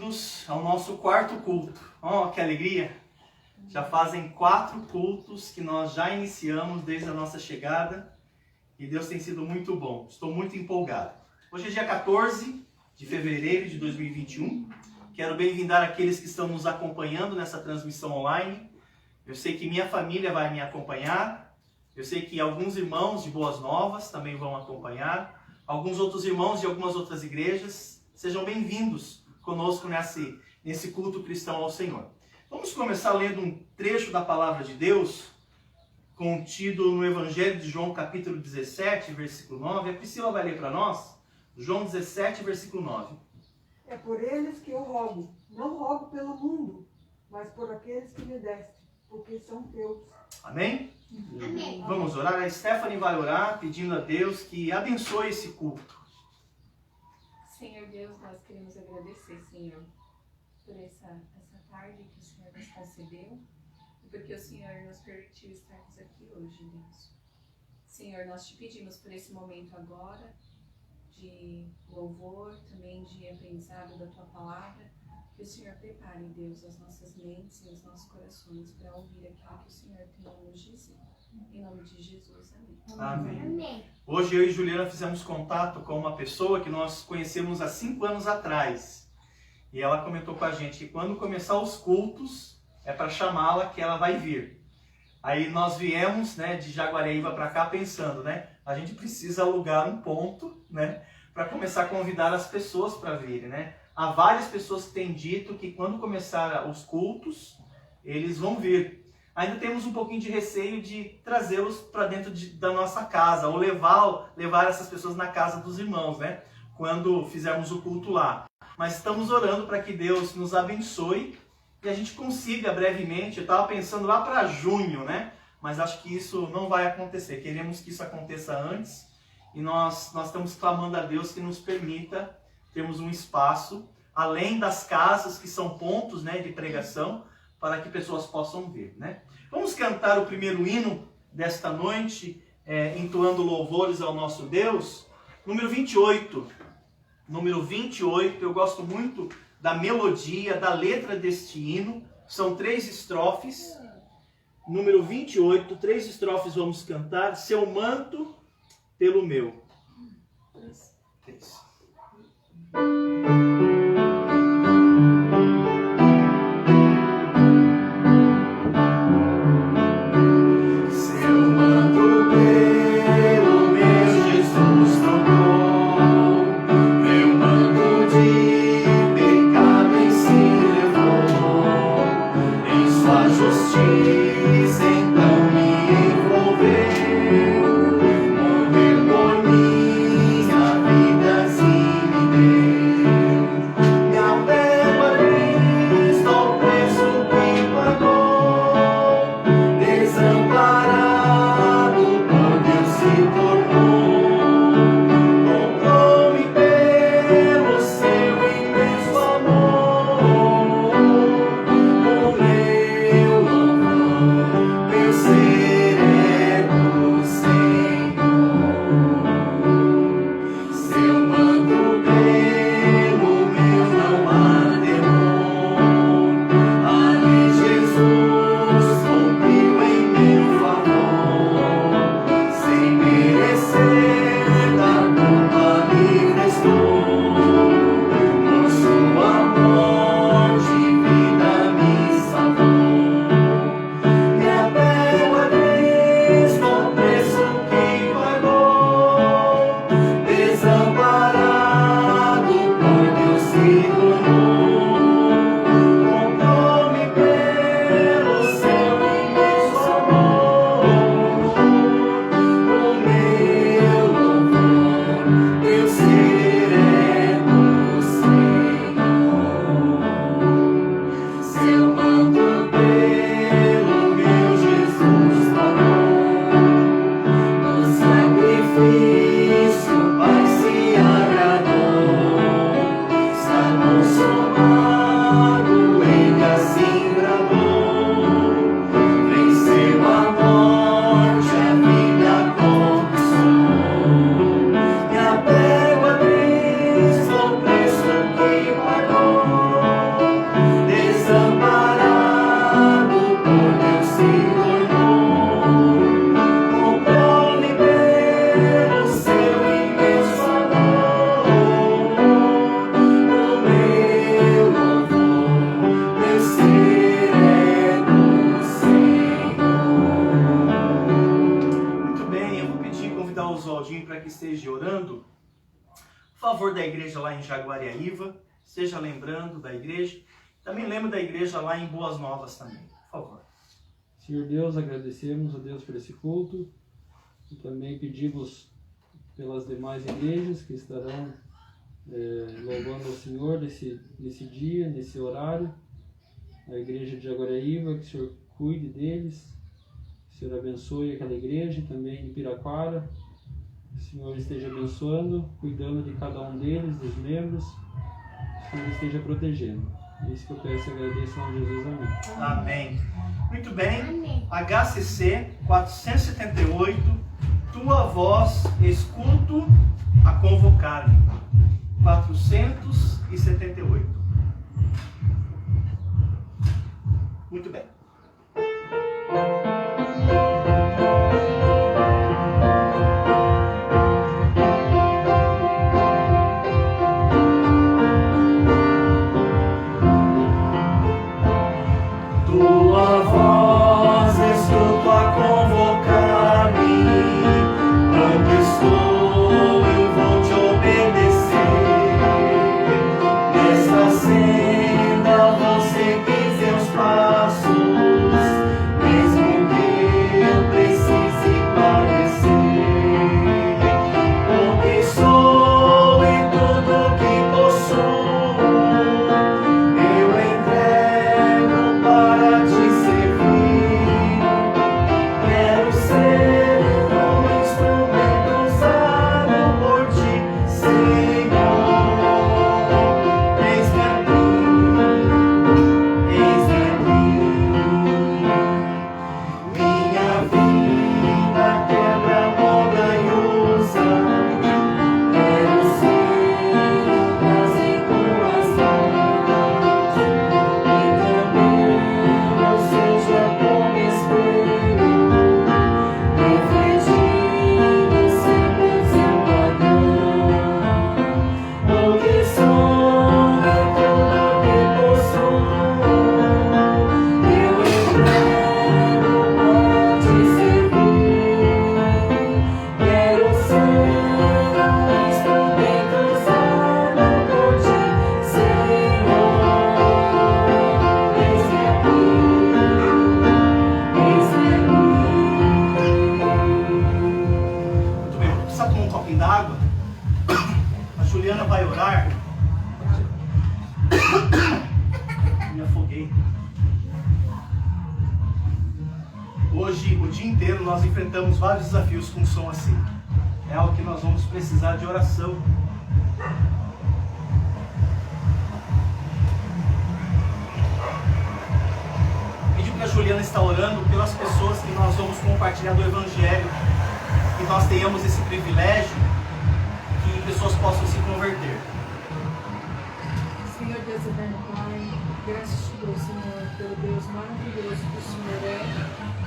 bem-vindos ao nosso quarto culto. Oh, que alegria! Já fazem 4 cultos que nós já iniciamos desde a nossa chegada e Deus tem sido muito bom. Estou muito empolgado. Hoje é dia 14 de fevereiro de 2021. Quero bem-vindar aqueles que estão nos acompanhando nessa transmissão online. Eu sei que minha família vai me acompanhar. Eu sei que alguns irmãos de Boas Novas também vão acompanhar. Alguns outros irmãos de algumas outras igrejas. Sejam bem-vindos conosco nesse culto cristão ao Senhor. Vamos começar lendo um trecho da Palavra de Deus, contido no Evangelho de João, capítulo 17, versículo 9. A Priscila vai ler para nós, João 17, versículo 9. É por eles que eu rogo, não rogo pelo mundo, mas por aqueles que me deste, porque são teus. Amém? Amém. Vamos orar. A Stephanie vai orar pedindo a Deus que abençoe esse culto. Senhor Deus, nós queremos agradecer, Senhor, por essa tarde que o Senhor nos concedeu e porque o Senhor nos permitiu estarmos aqui hoje, Deus. Senhor, nós te pedimos por esse momento agora de louvor, também de aprendizado da Tua Palavra, que o Senhor prepare, Deus, as nossas mentes e os nossos corações para ouvir aquilo que o Senhor tem a nos dizer. Em nome de Jesus, amém. Amém. Amém. Hoje eu e Juliana fizemos contato com uma pessoa que nós conhecemos há 5 anos atrás. E ela comentou com a gente que quando começar os cultos, é para chamá-la que ela vai vir. Aí nós viemos, de Jaguariúna para cá pensando, a gente precisa alugar um ponto, para começar a convidar as pessoas para virem, Há várias pessoas que têm dito que quando começar os cultos, eles vão vir. Ainda temos um pouquinho de receio de trazê-los para dentro da nossa casa, ou levar essas pessoas na casa dos irmãos, quando fizermos o culto lá. Mas estamos orando para que Deus nos abençoe e a gente consiga brevemente. Eu estava pensando lá para junho, mas acho que isso não vai acontecer. Queremos que isso aconteça antes e nós estamos clamando a Deus que nos permita termos um espaço, além das casas que são pontos de pregação, para que pessoas possam ver. Vamos cantar o primeiro hino desta noite, entoando louvores ao nosso Deus. Número 28. Número 28, eu gosto muito da melodia, da letra deste hino. São 3 estrofes. Número 28, 3 estrofes vamos cantar. Seu manto pelo meu. 3. Amor. favor da igreja lá em Jaguariaíva, esteja lembrando da igreja. Também lembro da igreja lá em Boas Novas também, por favor. Senhor Deus, agradecemos a Deus por esse culto e também pedimos pelas demais igrejas que estarão louvando ao Senhor nesse dia, nesse horário. A igreja de Jaguariaíva, que o Senhor cuide deles, que o Senhor abençoe aquela igreja, também em Piraquara. Que o Senhor esteja abençoando, cuidando de cada um deles, dos membros, que o Senhor esteja protegendo. É isso que eu peço e agradeço em nome de Jesus. Amém. Amém. Muito bem. HCC 478, tua voz escuto a convocar-me. 478. Muito bem. Tua voz escuto a convocar-me, onde estou eu vou te obedecer, nessa senda vou seguir teus passos, mesmo que eu precise padecer, onde sou e tudo que possuo, eu entrego para te servir. Quero ser um instrumento usado por ti, Senhor. Eis-me aqui, minha vida quebra montanhosa. Quero ser trazer tuas mãos, e também eu seja como espelho, refletindo sempre seu padrão. O que sou é tudo que possuo, eu entrego para te servir. Quero ser um instrumento usado por ti, Senhor. Eis-me Muito bem, precisa tomar um copinho d'água. A Juliana vai orar. Me afoguei. Hoje, o dia inteiro, nós enfrentamos vários desafios com som assim. É algo que nós vamos precisar de oração. Pedi para a Juliana estar orando pelas pessoas que nós vamos compartilhar do Evangelho, que nós tenhamos esse privilégio, que pessoas possam se converter. Senhor Deus eterno Pai, graças te dou, Senhor, pelo Deus maravilhoso que o Senhor é.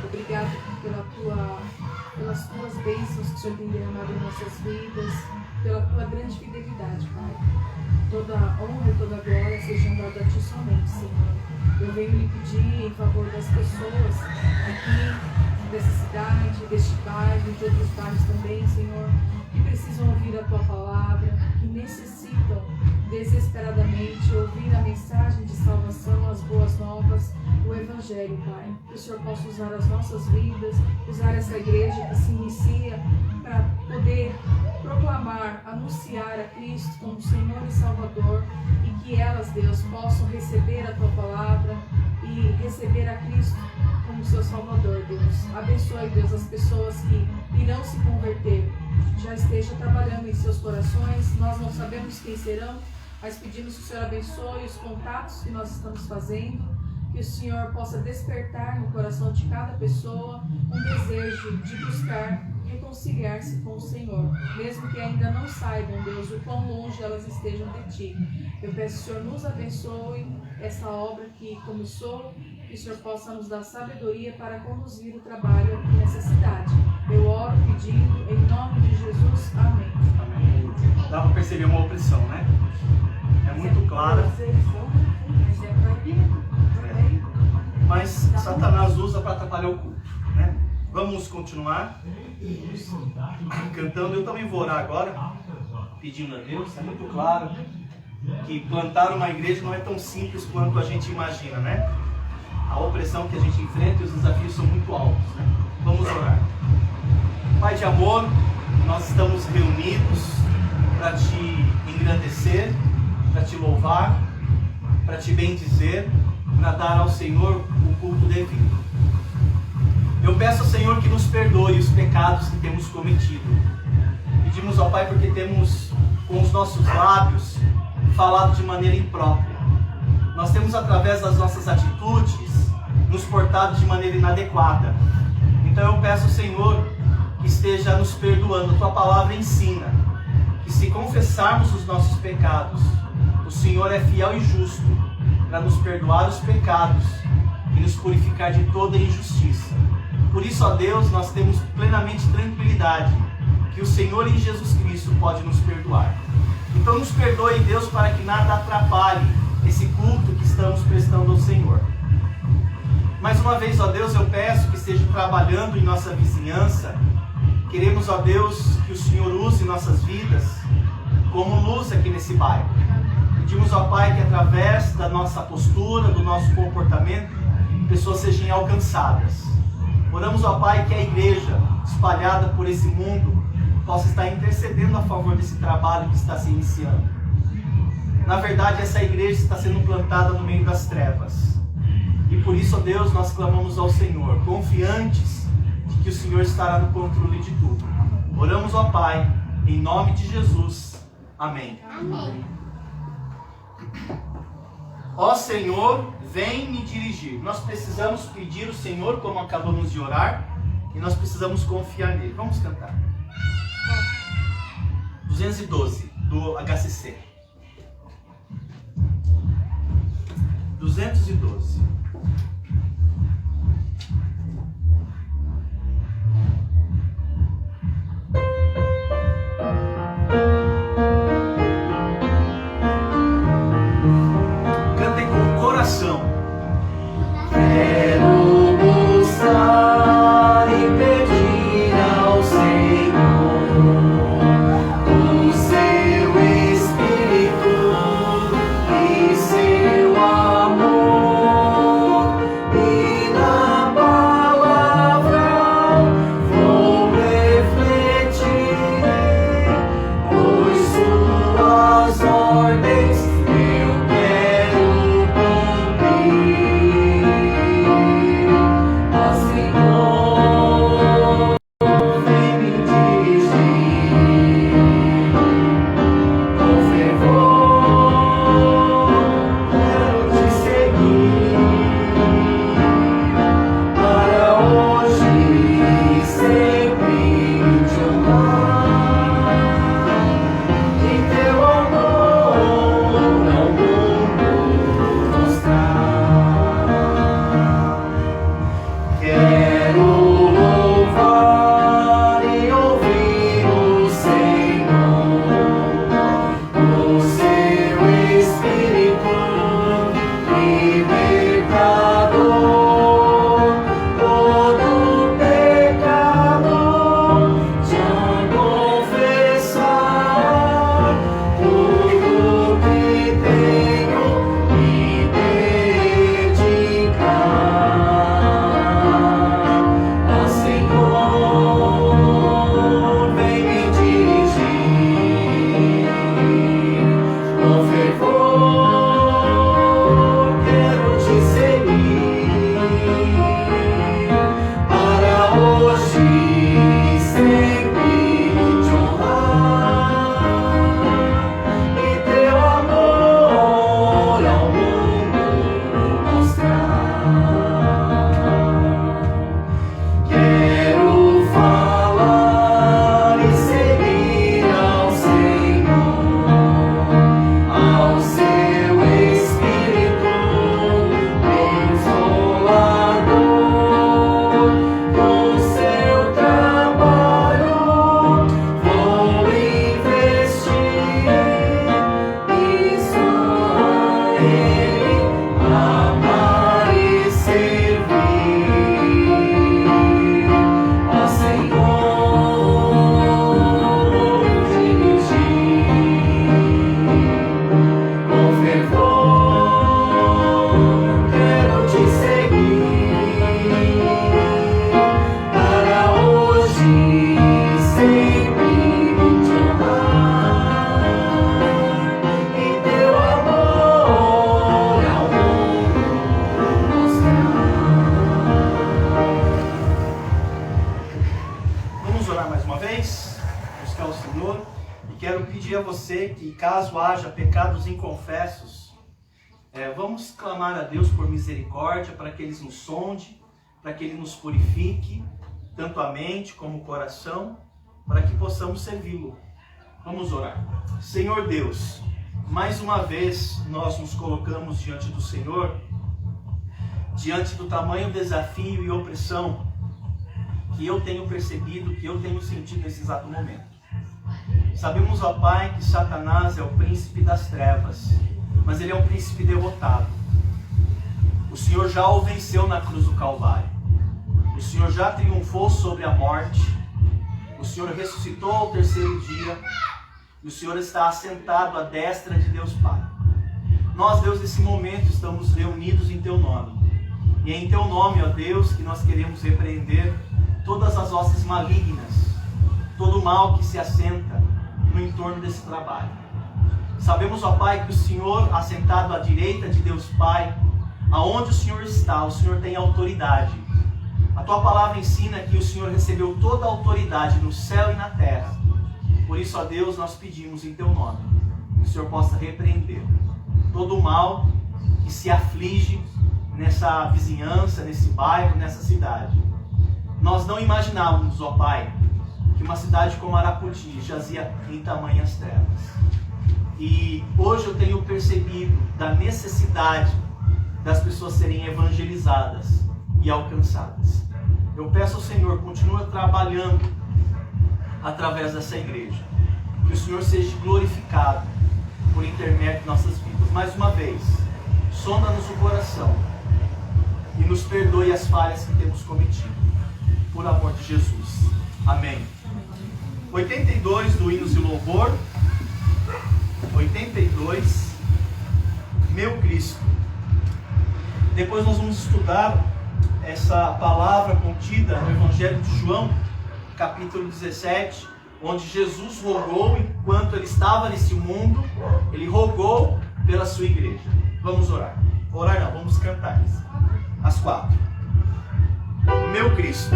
Obrigado pelas tuas bênçãos que o Senhor tem derramado em nossas vidas, pela tua grande fidelidade, Pai. Toda honra e toda glória sejam dadas a ti somente, Senhor. Eu venho lhe pedir em favor das pessoas aqui dessa cidade, deste bairro, de outros bairros também, Senhor, que precisam ouvir a tua palavra, que necessitam desesperadamente ouvir a mensagem de salvação, as boas novas, o Evangelho, Pai. Que o Senhor possa usar as nossas vidas, usar essa igreja que se inicia para poder proclamar, anunciar a Cristo como Senhor e Salvador, e que elas, Deus, possam receber a tua palavra e receber a Cristo como seu Salvador, Deus. Abençoe, Deus, as pessoas que irão se converter. Já esteja trabalhando em seus corações. Nós não sabemos quem serão, mas pedimos que o Senhor abençoe os contatos que nós estamos fazendo, que o Senhor possa despertar no coração de cada pessoa um desejo de buscar reconciliar-se com o Senhor, mesmo que ainda não saibam, Deus, o quão longe elas estejam de Ti. Eu peço que o Senhor nos abençoe essa obra que começou, que o Senhor possa nos dar sabedoria para conduzir o trabalho aqui nessa cidade. Eu oro pedindo em nome de Jesus. Amém. Amém. Dá para perceber uma opressão, né? É muito clara. Mas é proibido. Mas Satanás usa para atrapalhar o culto, né? Vamos continuar cantando. Eu também vou orar agora. pedindo a Deus, é muito claro que plantar uma igreja não é tão simples quanto a gente imagina, né? A opressão que a gente enfrenta e os desafios são muito altos, né? Vamos orar. Pai de amor, nós estamos reunidos para te engrandecer, para te louvar, para te bendizer, para dar ao Senhor o culto devido. Eu peço ao Senhor que nos perdoe os pecados que temos cometido. Pedimos ao Pai porque temos com os nossos lábios falado de maneira imprópria. Nós temos, através das nossas atitudes, nos portado de maneira inadequada. Então eu peço ao Senhor que esteja nos perdoando. A tua palavra ensina que se confessarmos os nossos pecados, o Senhor é fiel e justo para nos perdoar os pecados e nos purificar de toda injustiça. Por isso, ó Deus, nós temos plenamente tranquilidade que o Senhor em Jesus Cristo pode nos perdoar. Então nos perdoe, Deus, para que nada atrapalhe esse culto que estamos prestando ao Senhor. Mais uma vez, ó Deus, eu peço que esteja trabalhando em nossa vizinhança. Queremos, ó Deus, que o Senhor use nossas vidas como luz aqui nesse bairro. Pedimos, ó Pai, que através da nossa postura, do nosso comportamento, pessoas sejam alcançadas. Oramos, ó Pai, que a igreja espalhada por esse mundo possa estar intercedendo a favor desse trabalho que está se iniciando. Na verdade, essa igreja está sendo plantada no meio das trevas. E por isso, ó Deus, nós clamamos ao Senhor, confiantes de que o Senhor estará no controle de tudo. Oramos, ó Pai, em nome de Jesus. Amém. Amém. Ó Senhor, vem me dirigir. Nós precisamos pedir ao Senhor, como acabamos de orar, e nós precisamos confiar nele. Vamos cantar. 212, do HCC. 212. Cantem com o coração. Quero buscar e pedir ao Senhor o seu Espírito e seu amor. você que, caso haja pecados inconfessos, vamos clamar a Deus por misericórdia, para que Ele nos sonde, para que Ele nos purifique, tanto a mente como o coração, para que possamos servi-lo. Vamos orar. Senhor Deus, mais uma vez nós nos colocamos diante do Senhor, diante do tamanho desafio e opressão que eu tenho percebido, que eu tenho sentido nesse exato momento. Sabemos, ó Pai, que Satanás é o príncipe das trevas, mas ele é um príncipe derrotado. O Senhor já o venceu na cruz do Calvário. O Senhor já triunfou sobre a morte. O Senhor ressuscitou ao terceiro dia. E o Senhor está assentado à destra de Deus Pai. Nós, Deus, nesse momento estamos reunidos em Teu nome. E é em Teu nome, ó Deus, que nós queremos repreender todas as hostes malignas, todo o mal que se assenta no entorno desse trabalho. Sabemos, ó Pai, que o Senhor, assentado à direita de Deus Pai, aonde o Senhor está, o Senhor tem autoridade. A Tua palavra ensina que o Senhor recebeu toda a autoridade no céu e na terra. Por isso, ó Deus, nós pedimos em Teu nome que o Senhor possa repreender todo o mal que se aflige nessa vizinhança, nesse bairro, nessa cidade. Nós não imaginávamos, ó Pai, que uma cidade como Arapoti jazia em tamanhas trevas. E hoje eu tenho percebido da necessidade das pessoas serem evangelizadas e alcançadas. Eu peço ao Senhor, continua trabalhando através dessa igreja. Que o Senhor seja glorificado por intermédio de nossas vidas. Mais uma vez, sonda-nos o coração e nos perdoe as falhas que temos cometido. Por amor de Jesus. Amém. 82 do Hinos e Louvor. 82. Meu Cristo. Depois nós vamos estudar essa palavra contida no Evangelho de João, capítulo 17, onde Jesus rogou, enquanto ele estava nesse mundo, ele rogou pela sua igreja. Vamos orar. Orar não, vamos cantar. Às 4. Meu Cristo.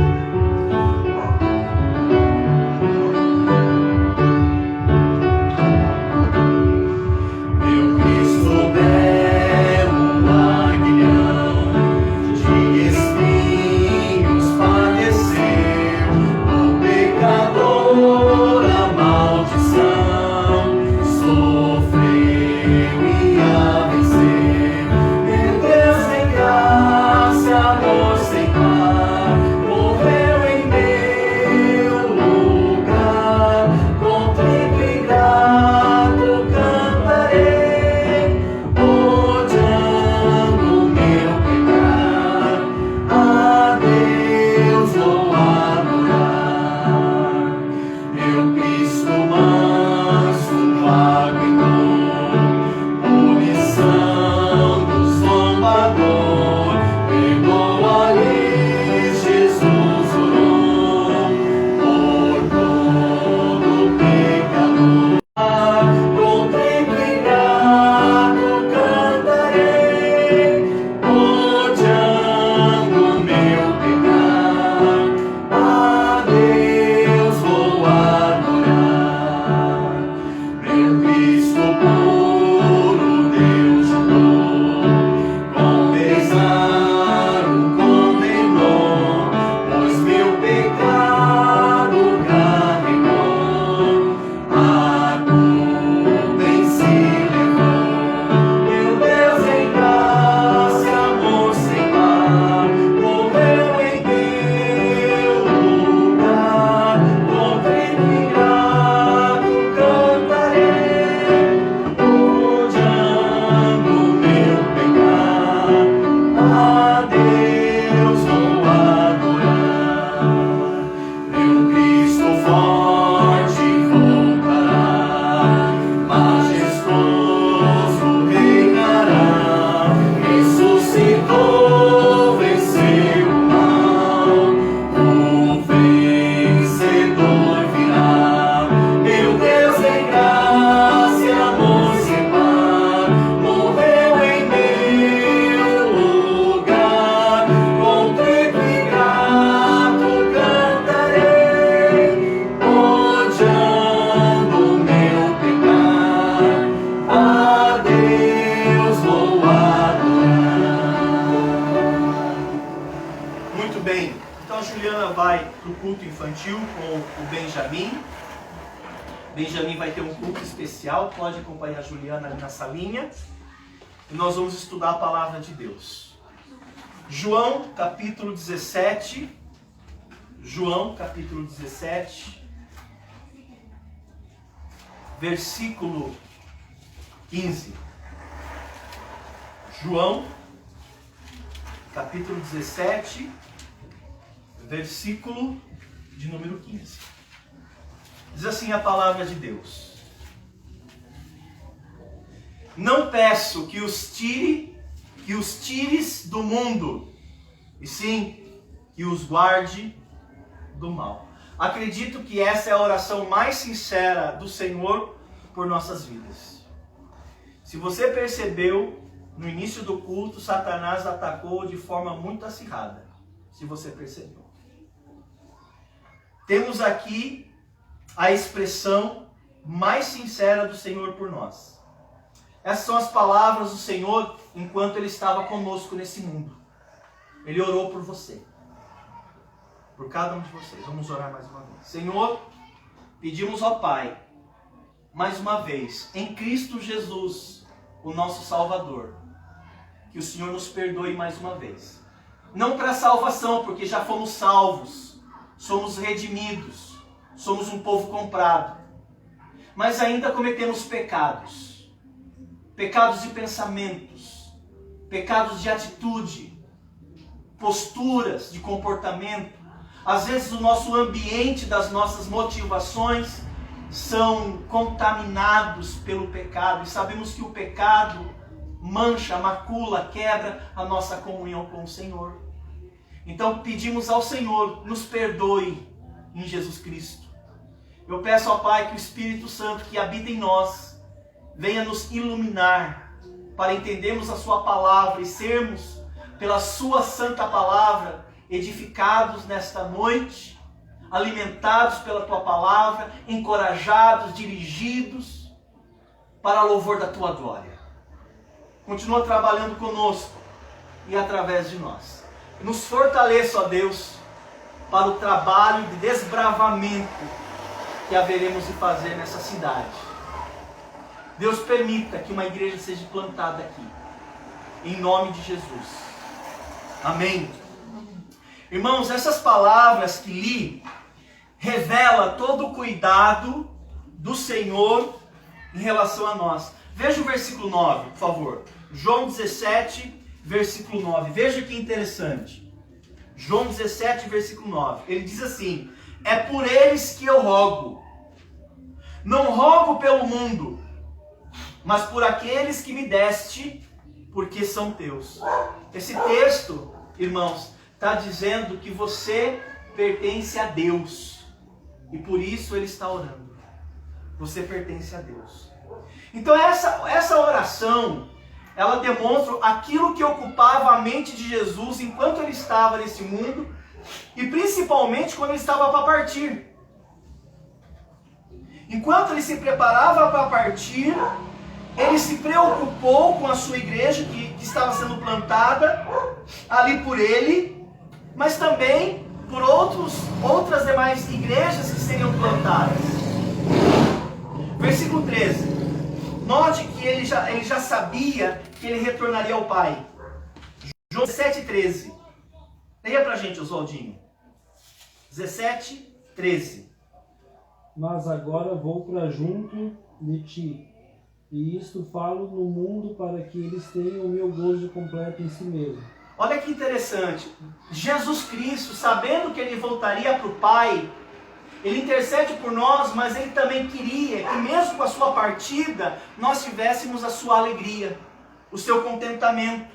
Amor sem par, morrer. vai para o culto infantil com o Benjamin. Benjamin vai ter um culto especial, pode acompanhar a Juliana ali na salinha. E nós vamos estudar a palavra de Deus. João capítulo 17. João capítulo 17. Versículo 15. João capítulo 17, versículo de número 15. Diz assim a palavra de Deus: não peço que os tires do mundo, e sim que os guarde do mal. Acredito que essa é a oração mais sincera do Senhor por nossas vidas. Se você percebeu, no início do culto, Satanás atacou de forma muito acirrada. Se você percebeu. Temos aqui a expressão mais sincera do Senhor por nós. Essas são as palavras do Senhor enquanto Ele estava conosco nesse mundo. Ele orou por você. Por cada um de vocês. Vamos orar mais uma vez. Senhor, pedimos ao Pai, mais uma vez, em Cristo Jesus, o nosso Salvador, que o Senhor nos perdoe mais uma vez. Não para salvação, porque já fomos salvos, somos redimidos, somos um povo comprado, mas ainda cometemos pecados. Pecados de pensamentos, pecados de atitude, posturas de comportamento. Às vezes o nosso ambiente das nossas motivações são contaminados pelo pecado. E sabemos que o pecado mancha, macula, quebra a nossa comunhão com o Senhor. Então pedimos ao Senhor, nos perdoe em Jesus Cristo. Eu peço ao Pai que o Espírito Santo que habita em nós venha nos iluminar para entendermos a sua palavra e sermos, pela sua santa palavra, edificados nesta noite, alimentados pela tua palavra, encorajados, dirigidos para louvor da tua glória. Continua trabalhando conosco e através de nós. Nos fortaleça, ó Deus, para o trabalho de desbravamento que haveremos de fazer nessa cidade. Deus, permita que uma igreja seja plantada aqui, em nome de Jesus. Amém. Irmãos, essas palavras que li revela todo o cuidado do Senhor em relação a nós. Veja o versículo 9, por favor. João 17, versículo 9. Veja que interessante. João 17, versículo 9. Ele diz assim: é por eles que eu rogo. Não rogo pelo mundo, mas por aqueles que me deste, porque são teus. Esse texto, irmãos, está dizendo que você pertence a Deus. E por isso ele está orando. Você pertence a Deus. Então essa oração, ela demonstra aquilo que ocupava a mente de Jesus enquanto ele estava nesse mundo, e principalmente quando ele estava para partir. Enquanto ele se preparava para partir, ele se preocupou com a sua igreja que estava sendo plantada ali por ele, mas também por outras demais igrejas que seriam plantadas. Versículo 13. Note que ele já sabia que ele retornaria ao Pai. João 17:13. Leia pra gente, Oswaldinho. 17:13. Mas agora vou para junto de ti, e isto falo no mundo para que eles tenham o meu gozo completo em si mesmo. Olha que interessante. Jesus Cristo, sabendo que ele voltaria para o Pai, ele intercede por nós, mas ele também queria que mesmo com a sua partida, nós tivéssemos a sua alegria, o seu contentamento.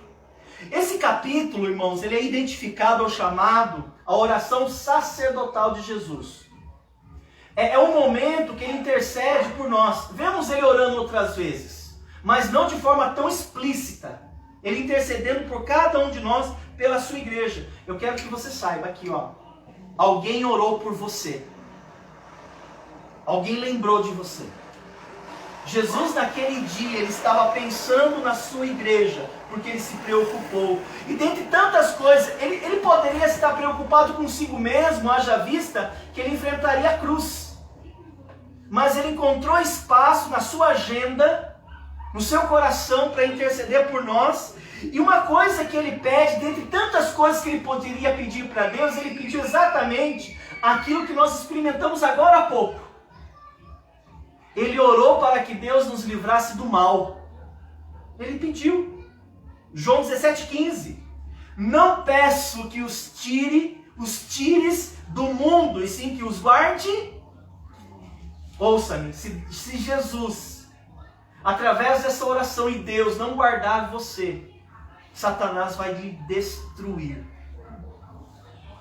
Esse capítulo, irmãos, ele é identificado ou chamado a oração sacerdotal de Jesus. É um momento que ele intercede por nós. Vemos ele orando outras vezes, mas não de forma tão explícita. Ele intercedendo por cada um de nós, pela sua igreja. Eu quero que você saiba aqui, ó. Alguém orou por você. Alguém lembrou de você. Jesus naquele dia, ele estava pensando na sua igreja, porque ele se preocupou. E dentre tantas coisas, ele poderia estar preocupado consigo mesmo, haja vista que ele enfrentaria a cruz. Mas ele encontrou espaço na sua agenda, no seu coração, para interceder por nós. E uma coisa que ele pede, dentre tantas coisas que ele poderia pedir para Deus, ele pediu exatamente aquilo que nós experimentamos agora há pouco. Ele orou para que Deus nos livrasse do mal. Ele pediu. João 17,15. Não peço que os tires do mundo, e sim que os guarde. Ouça-me, se Jesus, através dessa oração e Deus não guardar você, Satanás vai lhe destruir.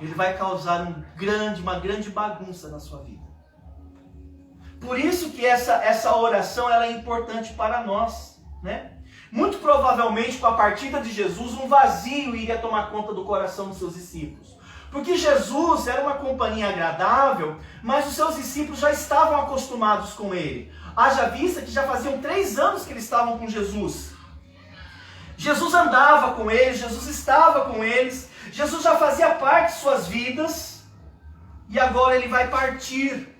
Ele vai causar uma grande bagunça na sua vida. Por isso que essa oração ela é importante para nós, né? Muito provavelmente, com a partida de Jesus, um vazio iria tomar conta do coração dos seus discípulos. Porque Jesus era uma companhia agradável, mas os seus discípulos já estavam acostumados com ele. Haja vista que já faziam 3 anos que eles estavam com Jesus. Jesus andava com eles, Jesus estava com eles, Jesus já fazia parte de suas vidas, e agora ele vai partir.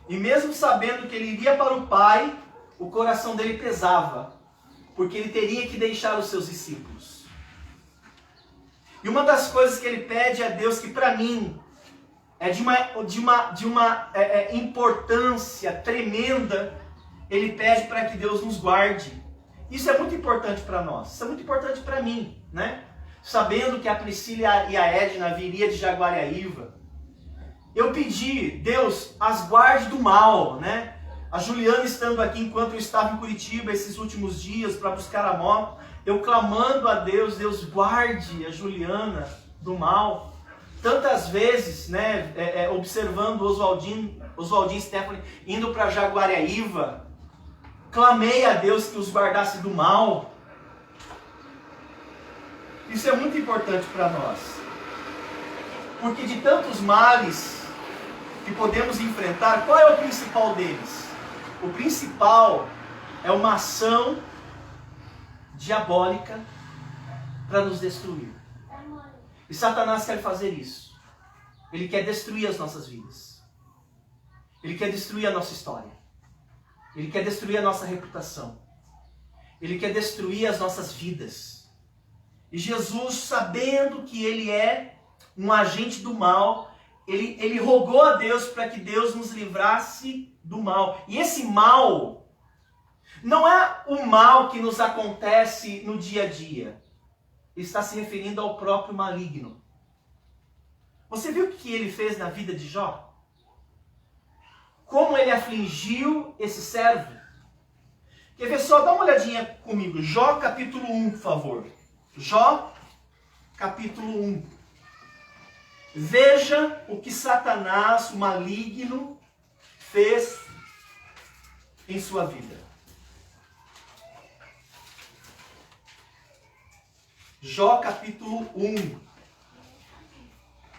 E mesmo sabendo que ele iria para o Pai, o coração dele pesava, porque ele teria que deixar os seus discípulos. E uma das coisas que ele pede a Deus, que para mim é de uma importância tremenda, ele pede para que Deus nos guarde. Isso é muito importante para nós, isso é muito importante para mim, né? Sabendo que a Priscila e a Edna viriam de Jaguariaíva, eu pedi, Deus, as guarde do mal, né? A Juliana estando aqui enquanto eu estava em Curitiba esses últimos dias para buscar a moto, eu clamando a Deus, Deus guarde a Juliana do mal. Tantas vezes, né, observando Oswaldinho e Stephanie indo para Jaguariaíva, clamei a Deus que os guardasse do mal. Isso é muito importante para nós. Porque de tantos males que podemos enfrentar, qual é o principal deles? O principal é uma ação diabólica para nos destruir. E Satanás quer fazer isso. Ele quer destruir as nossas vidas. Ele quer destruir a nossa história. Ele quer destruir a nossa reputação. Ele quer destruir as nossas vidas. E Jesus, sabendo que ele é um agente do mal, ele rogou a Deus para que Deus nos livrasse do mal. E esse mal não é o mal que nos acontece no dia a dia. Ele está se referindo ao próprio maligno. Você viu o que ele fez na vida de Jó? Como ele afligiu esse servo? Quer ver só? Dá uma olhadinha comigo. Jó capítulo 1, por favor. Jó capítulo 1. Veja o que Satanás, o maligno, fez em sua vida. Jó capítulo 1,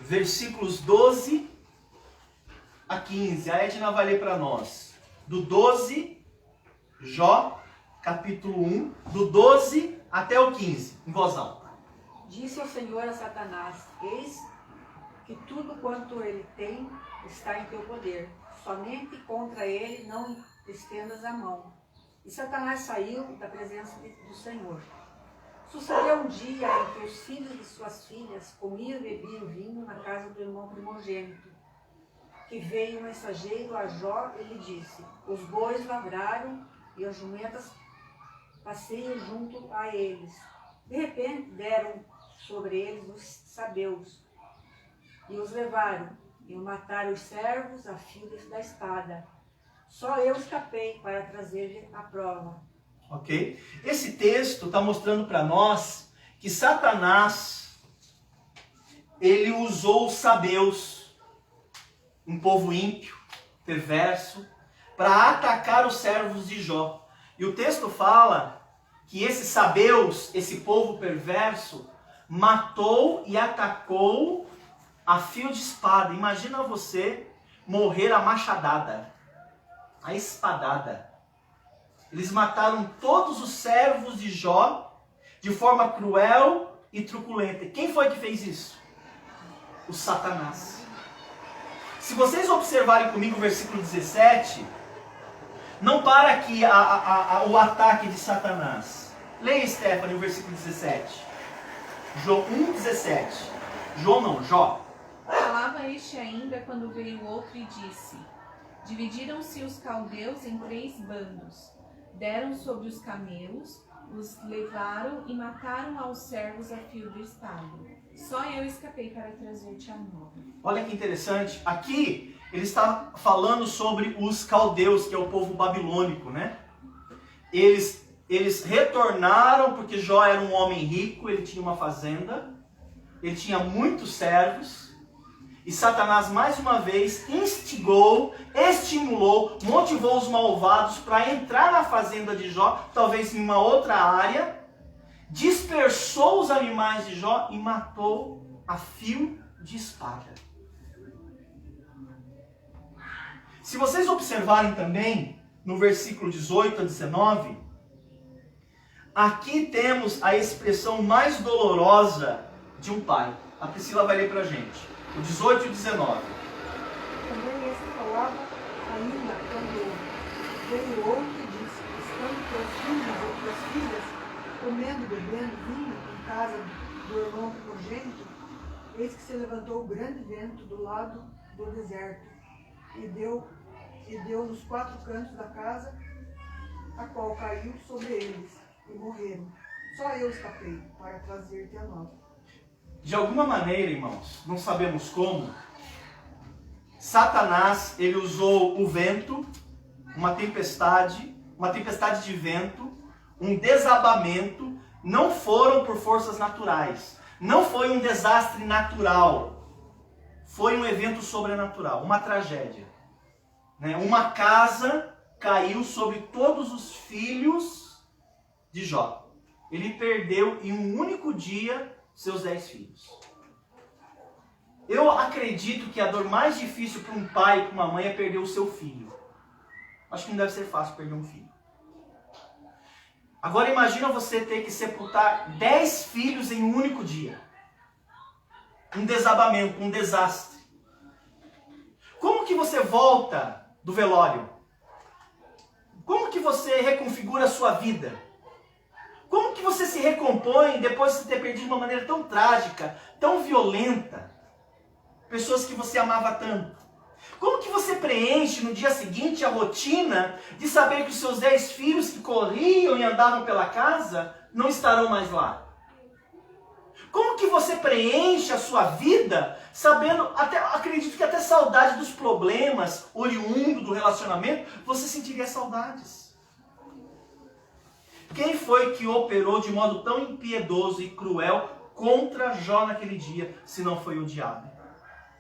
versículos 12 a 15. A Edna vai ler para nós. Do 12, Jó capítulo 1, do 12 até o 15, em voz alta. Disse o Senhor a Satanás: eis que tudo quanto ele tem está em teu poder. Somente contra ele não estendas a mão. E Satanás saiu da presença do Senhor. Sucedeu um dia em que os filhos de suas filhas comiam e bebiam vinho na casa do irmão primogênito. Que veio um mensageiro a Jó e lhe disse: os bois lavraram e as jumentas passeiam junto a eles. De repente deram sobre eles os sabeus e os levaram, e mataram os servos a fio da espada. Só eu escapei para trazer-lhe a prova. Ok? Esse texto está mostrando para nós que Satanás, ele usou os sabeus, um povo ímpio, perverso, para atacar os servos de Jó. E o texto fala que esses sabeus, esse povo perverso, matou e atacou a fio de espada. Imagina você morrer a machadada, a espadada. Eles mataram todos os servos de Jó de forma cruel e truculenta. Quem foi que fez isso? O Satanás. Se vocês observarem comigo o versículo 17, não para aqui o ataque de Satanás. Leia, Stephanie, o versículo 17. Jó 1,17. Jó. Falava este ainda quando veio outro e disse: dividiram-se os caldeus em 3 bandos, deram sobre os camelos, os levaram e mataram aos servos a fio de espada. Só eu escapei para trazer-te a nova. Olha que interessante. Aqui ele está falando sobre os caldeus, que é o povo babilônico, né? Eles retornaram porque Jó era um homem rico, ele tinha uma fazenda, ele tinha muitos servos. E Satanás, mais uma vez, instigou, estimulou, motivou os malvados para entrar na fazenda de Jó, talvez em uma outra área, dispersou os animais de Jó e matou a fio de espada. Se vocês observarem também, no versículo 18 a 19, aqui temos a expressão mais dolorosa de um pai. A Priscila vai ler para a gente. O 18 e o 19. Também esse falava ainda quando veio outro e disse: estando teus filhos e tuas filhas comendo e bebendo vinho em casa do irmão primogênito, eis que se levantou o grande vento do lado do deserto e deu nos 4 cantos da casa, a qual caiu sobre eles e morreram. Só eu escapei para trazer-te a nova. De alguma maneira, irmãos, não sabemos como, Satanás, ele usou o vento, uma tempestade de vento, um desabamento, não foram por forças naturais, não foi um desastre natural, foi um evento sobrenatural, uma tragédia. Uma casa caiu sobre todos os filhos de Jó. Ele perdeu em um único dia seus 10 filhos. Eu acredito que a dor mais difícil para um pai e para uma mãe é perder o seu filho. Acho que não deve ser fácil perder um filho. Agora imagina você ter que sepultar 10 filhos em um único dia. Um desabamento, um desastre. Como que você volta do velório? Como que você reconfigura a sua vida? Como que você se recompõe depois de ter perdido de uma maneira tão trágica, tão violenta, pessoas que você amava tanto? Como que você preenche no dia seguinte a rotina de saber que os seus 10 filhos que corriam e andavam pela casa não estarão mais lá? Como que você preenche a sua vida sabendo, acredito que até saudade dos problemas oriundo do relacionamento, você sentiria saudades? Quem foi que operou de modo tão impiedoso e cruel contra Jó naquele dia, se não foi o diabo?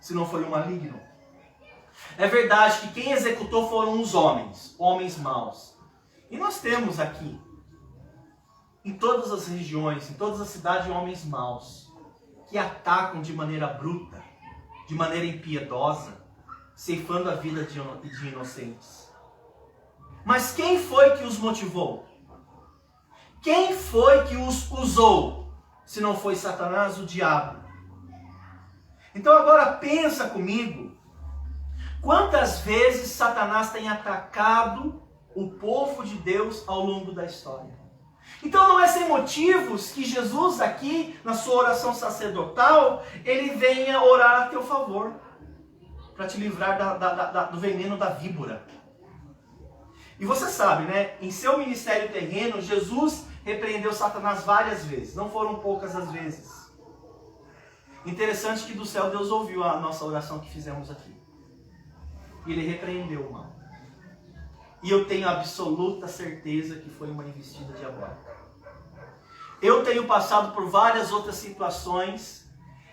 Se não foi o maligno? É verdade que quem executou foram os homens maus. E nós temos aqui, em todas as regiões, em todas as cidades, homens maus, que atacam de maneira bruta, de maneira impiedosa, ceifando a vida de inocentes. Mas quem foi que os motivou? Quem foi que os usou? Se não foi Satanás, o diabo. Então agora pensa comigo, quantas vezes Satanás tem atacado o povo de Deus ao longo da história. Então não é sem motivos que Jesus aqui, na sua oração sacerdotal, ele venha orar a teu favor, para te livrar do veneno da víbora. E você sabe, né? Em seu ministério terreno, Jesus repreendeu Satanás várias vezes. Não foram poucas as vezes. Interessante que do céu Deus ouviu a nossa oração que fizemos aqui. E ele repreendeu o mal. E eu tenho absoluta certeza que foi uma investida diabólica. Eu tenho passado por várias outras situações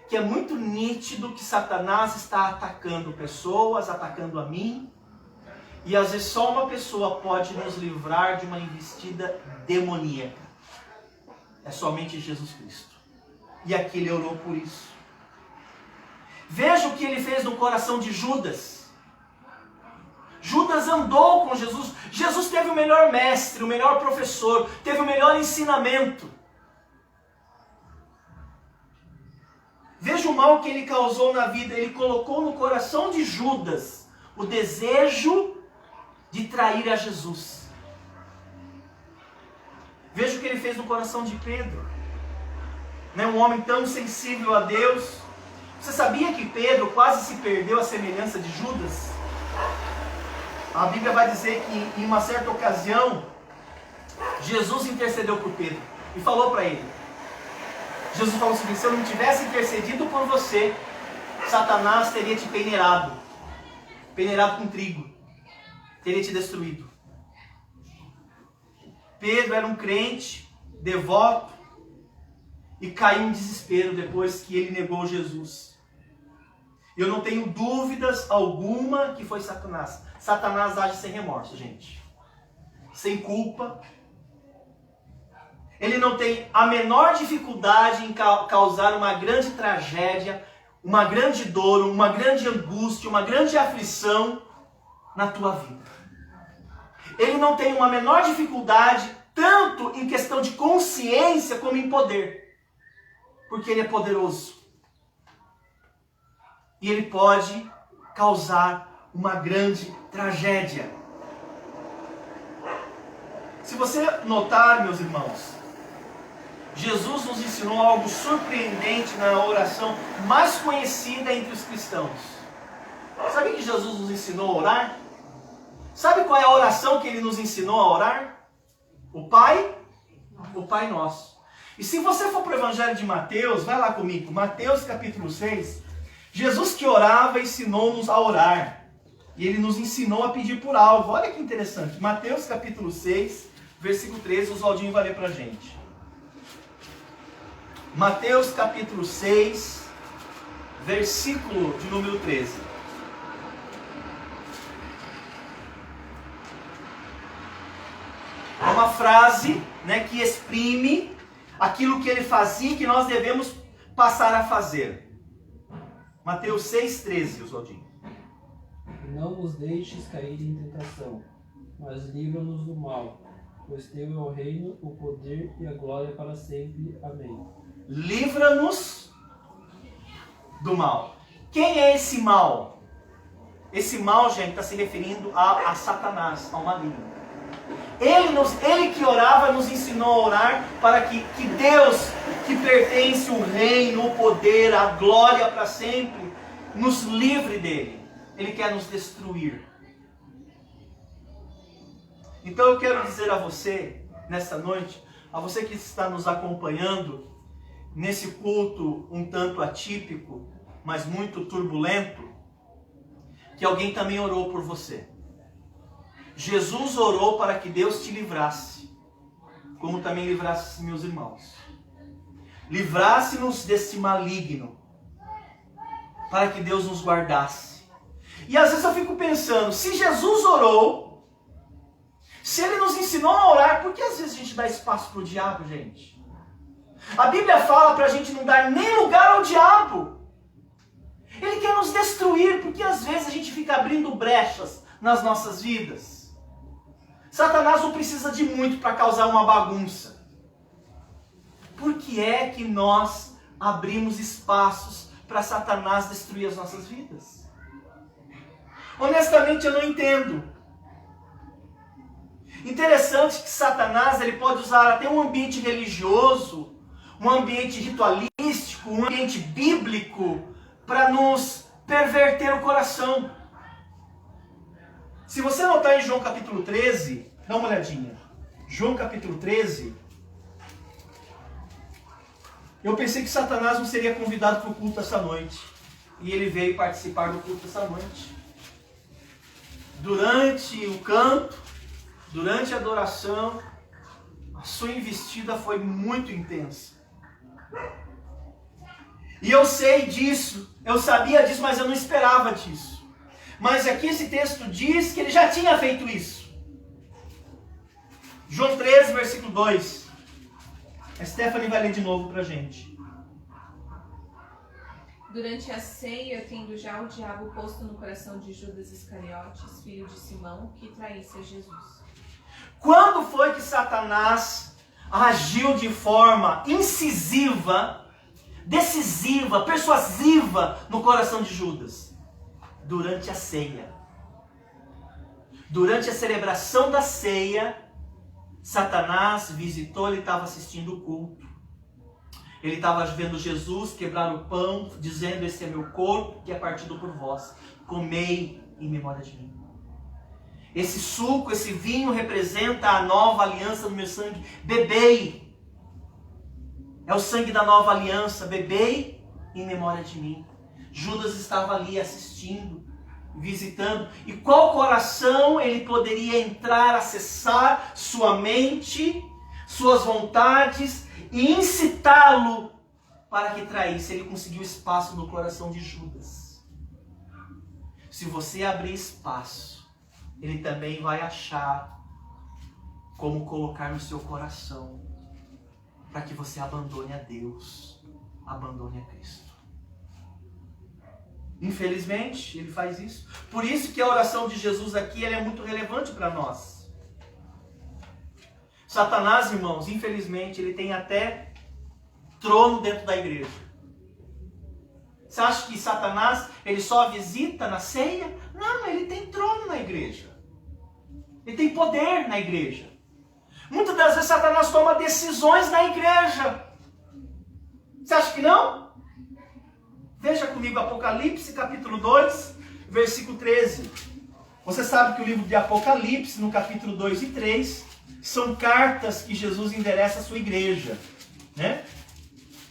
que é muito nítido que Satanás está atacando pessoas, atacando a mim. E às vezes só uma pessoa pode nos livrar de uma investida demoníaca. É somente Jesus Cristo. E aqui ele orou por isso. Veja o que ele fez no coração de Judas. Judas andou com Jesus. Jesus teve o melhor mestre, o melhor professor, teve o melhor ensinamento. Veja o mal que ele causou na vida. Ele colocou no coração de Judas o desejo de trair a Jesus. Veja o que ele fez no coração de Pedro. Né? Um homem tão sensível a Deus. Você sabia que Pedro quase se perdeu à semelhança de Judas? A Bíblia vai dizer que em uma certa ocasião, Jesus intercedeu por Pedro e falou para ele. Jesus falou assim, se eu não tivesse intercedido por você, Satanás teria te peneirado com trigo, teria te destruído. Pedro era um crente, devoto, e caiu em desespero depois que ele negou Jesus. Eu não tenho dúvidas alguma que foi Satanás. Satanás age sem remorso, gente. Sem culpa. Ele não tem a menor dificuldade em causar uma grande tragédia, uma grande dor, uma grande angústia, uma grande aflição na tua vida. Ele não tem uma menor dificuldade, tanto em questão de consciência como em poder. Porque ele é poderoso. E ele pode causar uma grande tragédia. Se você notar, meus irmãos, Jesus nos ensinou algo surpreendente na oração mais conhecida entre os cristãos. Sabe que Jesus nos ensinou a orar? Sabe qual é a oração que ele nos ensinou a orar? O Pai Nosso. E se você for para o Evangelho de Mateus, vai lá comigo, Mateus capítulo 6, Jesus que orava ensinou-nos a orar. E ele nos ensinou a pedir por algo. Olha que interessante. Mateus capítulo 6, versículo 13, o Oswaldinho vai ler para a gente. Mateus capítulo 6, versículo de número 13. É uma frase, né, que exprime aquilo que ele fazia e que nós devemos passar a fazer. Mateus 6, 13, Oswaldinho. Não nos deixes cair em tentação, mas livra-nos do mal, pois teu é o reino, o poder e a glória para sempre. Amém. Livra-nos do mal. Quem é esse mal? Esse mal, gente, está se referindo a Satanás, ao maligno. Ele que orava nos ensinou a orar para que Deus, que pertence o reino, o poder, a glória para sempre, nos livre dele. Ele quer nos destruir. Então eu quero dizer a você, nesta noite, a você que está nos acompanhando, nesse culto um tanto atípico, mas muito turbulento, que alguém também orou por você. Jesus orou para que Deus te livrasse, como também livrasse meus irmãos. Livrasse-nos desse maligno, para que Deus nos guardasse. E às vezes eu fico pensando, se Jesus orou, se ele nos ensinou a orar, por que às vezes a gente dá espaço para o diabo, gente? A Bíblia fala para a gente não dar nem lugar ao diabo. Ele quer nos destruir, porque às vezes a gente fica abrindo brechas nas nossas vidas. Satanás não precisa de muito para causar uma bagunça. Por que é que nós abrimos espaços para Satanás destruir as nossas vidas? Honestamente eu não entendo. Interessante que Satanás ele pode usar até um ambiente religioso, um ambiente ritualístico, um ambiente bíblico, para nos perverter o coração. Se você notar em João capítulo 13, dá uma olhadinha. João capítulo 13, eu pensei que Satanás não seria convidado para o culto essa noite. E ele veio participar do culto essa noite. Durante o canto, durante a adoração, a sua investida foi muito intensa. E eu sei disso, eu sabia disso, mas eu não esperava disso. Mas aqui esse texto diz que ele já tinha feito isso. João 13, versículo 2. A Stephanie vai ler de novo para a gente. Durante a ceia, tendo já o diabo posto no coração de Judas Iscariotes, filho de Simão, que traísse a Jesus. Quando foi que Satanás agiu de forma incisiva, decisiva, persuasiva no coração de Judas? Durante a ceia. Durante a celebração da ceia, Satanás visitou, ele estava assistindo o culto. Ele estava vendo Jesus quebrar o pão, dizendo: esse é meu corpo que é partido por vós. Comei em memória de mim. Esse suco, esse vinho representa a nova aliança no meu sangue. Bebei. É o sangue da nova aliança. Bebei em memória de mim. Judas estava ali assistindo, visitando. E qual coração ele poderia entrar, acessar sua mente, suas vontades e incitá-lo para que traísse? Ele conseguiu espaço no coração de Judas. Se você abrir espaço, ele também vai achar como colocar no seu coração para que você abandone a Deus, abandone a Cristo. Infelizmente, ele faz isso. Por isso que a oração de Jesus aqui ela é muito relevante para nós. Satanás, irmãos, infelizmente, ele tem até trono dentro da igreja. Você acha que Satanás ele só visita na ceia? Não, ele tem trono na igreja. Ele tem poder na igreja. Muitas das vezes Satanás toma decisões na igreja. Você acha que não? Veja comigo Apocalipse, capítulo 2, versículo 13. Você sabe que o livro de Apocalipse, no capítulo 2 e 3, são cartas que Jesus endereça à sua igreja, né?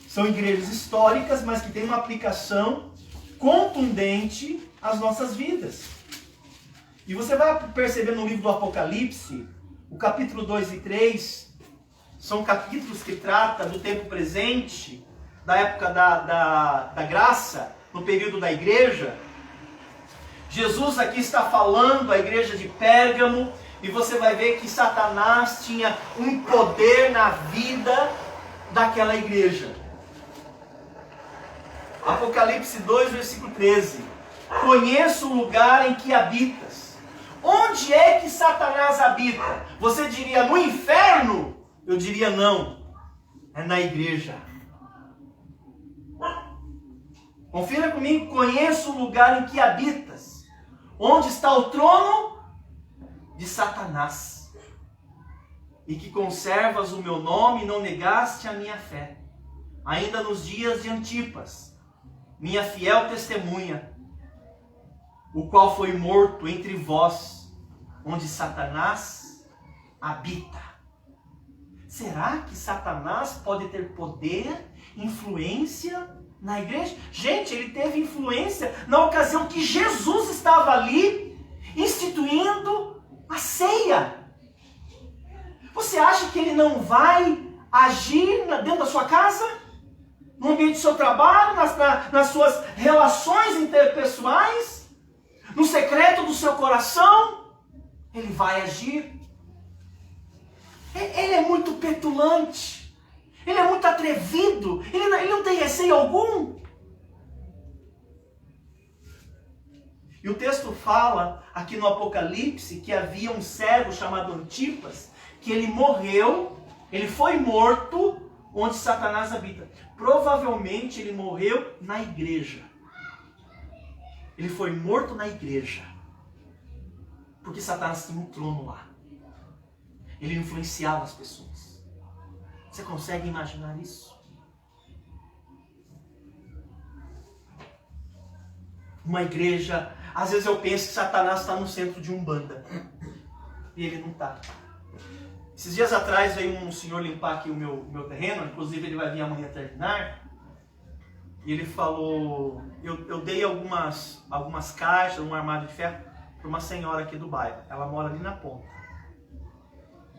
São igrejas históricas, mas que têm uma aplicação contundente às nossas vidas. E você vai perceber no livro do Apocalipse, o capítulo 2 e 3, são capítulos que tratam do tempo presente, da época da graça, no período da igreja. Jesus aqui está falando à igreja de Pérgamo, e você vai ver que Satanás tinha um poder na vida daquela igreja. Apocalipse 2, versículo 13. Conheço o lugar em que habitas. Onde é que Satanás habita? Você diria no inferno? Eu diria não. É na igreja. Confira comigo. Conheço o lugar em que habitas. Onde está o trono de Satanás. E que conservas o meu nome e não negaste a minha fé. Ainda nos dias de Antipas, minha fiel testemunha, o qual foi morto entre vós, onde Satanás habita. Será que Satanás pode ter poder, influência na igreja? Gente, ele teve influência na ocasião que Jesus estava ali, instituindo a ceia. Você acha que ele não vai agir dentro da sua casa? No ambiente do seu trabalho, nas suas relações interpessoais? No secreto do seu coração? Ele vai agir. Ele é muito petulante. Ele é muito atrevido. Ele não tem receio algum. E o texto fala aqui no Apocalipse que havia um servo chamado Antipas, que ele morreu, ele foi morto onde Satanás habita. Provavelmente ele morreu na igreja. Ele foi morto na igreja. Porque Satanás tinha um trono lá. Ele influenciava as pessoas. Você consegue imaginar isso? Uma igreja, às vezes eu penso que Satanás está no centro de Umbanda. E ele não está. Esses dias atrás veio um senhor limpar aqui o meu terreno, inclusive ele vai vir amanhã terminar. E ele falou, eu dei algumas caixas, um armário de ferro, para uma senhora aqui do bairro. Ela mora ali na ponta.